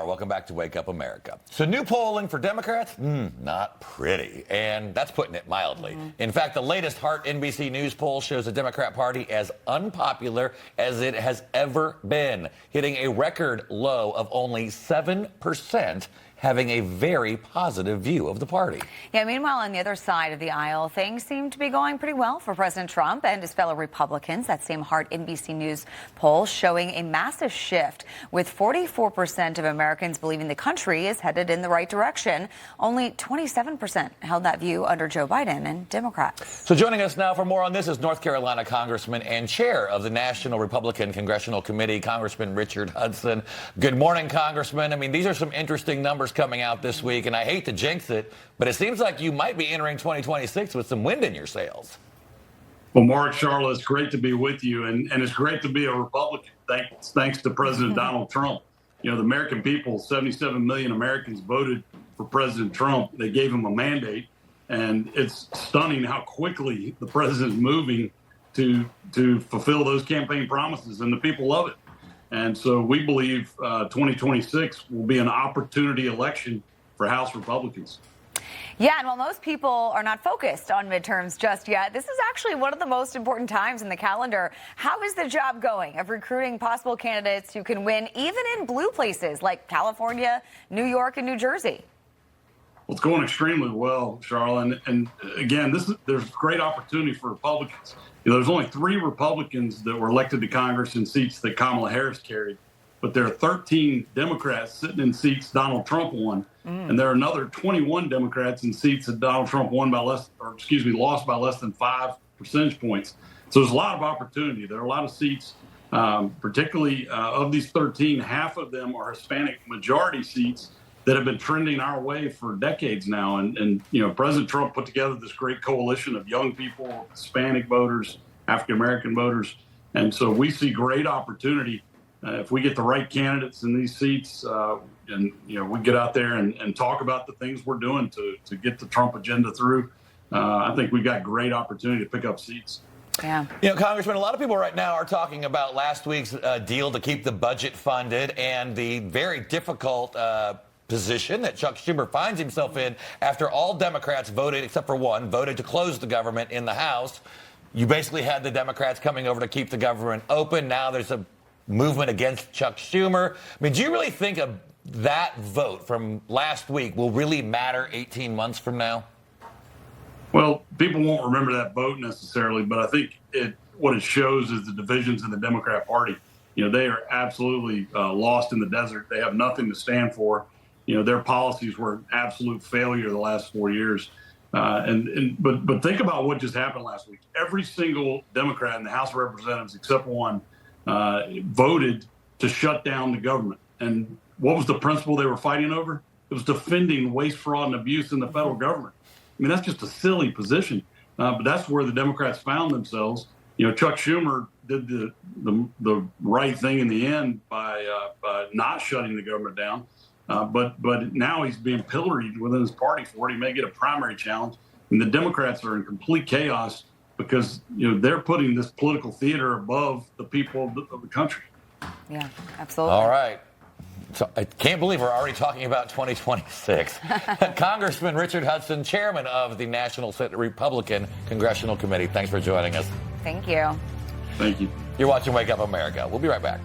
are. Welcome back to Wake Up America. So new polling for Democrats? Not pretty. And that's putting it mildly. In fact, the latest Hart NBC News poll shows the Democrat Party as unpopular as it has ever been, hitting a record low of only 7%, having a very positive view of the party. Yeah, meanwhile, on the other side of the aisle, things seem to be going pretty well for President Trump and his fellow Republicans. That same Hart NBC News poll showing a massive shift, with 44% of Americans believing the country is headed in the right direction. Only 27% held that view under Joe Biden and Democrats. So joining us now for more on this is North Carolina Congressman and chair of the National Republican Congressional Committee, Congressman Richard Hudson. Good morning, Congressman. I mean, these are some interesting numbers coming out this week, and I hate to jinx it, but it seems like you might be entering 2026 with some wind in your sails. Well, Mark, Charlotte, it's great to be with you, and it's great to be a Republican. Thanks to President Donald Trump. You know, the American people, 77 million Americans voted for President Trump. They gave him a mandate, and it's stunning how quickly the president's moving to fulfill those campaign promises, and the people love it. And so we believe 2026 will be an opportunity election for House Republicans. Yeah, and while most people are not focused on midterms just yet, this is actually one of the most important times in the calendar. How is the job going of recruiting possible candidates who can win even in blue places like California, New York, and New Jersey? Well, it's going extremely well, Charlotte. And again, there's great opportunity for Republicans. You know, there's only 3 Republicans that were elected to Congress in seats that Kamala Harris carried, but there are 13 Democrats sitting in seats Donald Trump won, and there are another 21 Democrats in seats that Donald Trump lost by less than 5 percentage points. So there's a lot of opportunity. There are a lot of seats, particularly of these 13, half of them are Hispanic majority seats that have been trending our way for decades now. And you know, President Trump put together this great coalition of young people, Hispanic voters, African-American voters. And so we see great opportunity if we get the right candidates in these seats, and you know, we get out there and talk about the things we're doing to get the Trump agenda through. I think we've got great opportunity to pick up seats. Yeah. You know, Congressman, a lot of people right now are talking about last week's deal to keep the budget funded and the very difficult position that Chuck Schumer finds himself in after all Democrats voted, except for one, voted to close the government in the House. You basically had the Democrats coming over to keep the government open. Now there's a movement against Chuck Schumer. I mean, do you really think that vote from last week will really matter 18 months from now? Well, people won't remember that vote necessarily, but I think what it shows is the divisions in the Democrat Party. You know, they are absolutely lost in the desert. They have nothing to stand for. You know, their policies were an absolute failure the last 4 years. But think about what just happened last week. Every single Democrat in the House of Representatives, except one, voted to shut down the government. And what was the principle they were fighting over? It was defending waste, fraud, and abuse in the federal government. I mean, that's just a silly position. But that's where the Democrats found themselves. You know, Chuck Schumer did the right thing in the end by not shutting the government down. But now he's being pilloried within his party for it. He may get a primary challenge. And the Democrats are in complete chaos because, you know, they're putting this political theater above the people of the country. Yeah, absolutely. All right. So I can't believe we're already talking about 2026. Congressman Richard Hudson, chairman of the National Republican Congressional Committee. Thanks for joining us. Thank you. Thank you. You're watching Wake Up America. We'll be right back.